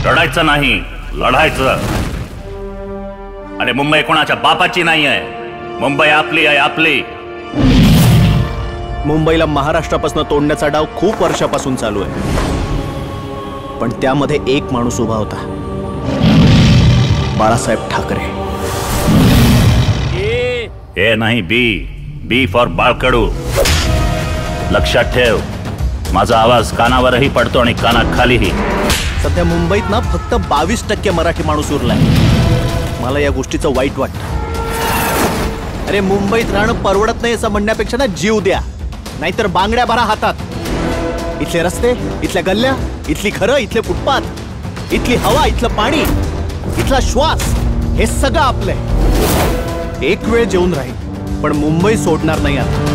रडायचं नाही, लढायचं. आणि मुंबई कोणाच्या बापाची नाही आहे, मुंबई आपली आहे, आपली. मुंबईला महाराष्ट्रापासून तोडण्याचा डाव खूप वर्षापासून चालू आहे, पण त्यामध्ये एक माणूस उभा होता, बाळासाहेब ठाकरे. ए नाही, बी फॉर बाळकडू. लक्षात ठेव, माझा आवाज कानावरही पडतो आणि कानाखालीही. सध्या मुंबईत ना फक्त 22% मराठी माणूस उरलाय. मला या गोष्टीचं वाईट वाटतं. अरे मुंबईत राहणं परवडत नाही असं म्हणण्यापेक्षा ना जीव द्या, नाहीतर बांगड्या भरा हातात. इथले रस्ते, इथल्या गल्ल्या, इथली घरं, इथले फुटपाथ, इथली हवा, इथलं पाणी, इथला श्वास, हे सगळं आपलंय. एक वेळ जेवून राहील, पण मुंबई सोडणार नाही आता.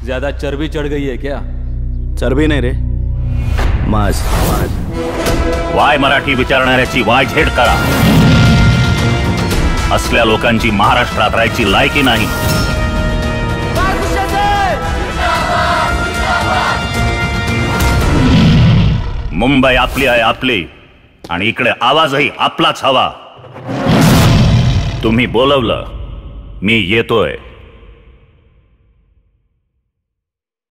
ज्यादा चर्बी चढ़ गई है क्या? चरबी नाही रे, माज. वाय मराठी विचारणाऱ्याची वाय झेड करा. असल्या लोकांची महाराष्ट्रात राहायची लायकी नाही. मुंबई आपली आहे, आपली. आणि इकडे आवाजही आपलाच हवा. तुम्ही बोलवलं, मी येतोय.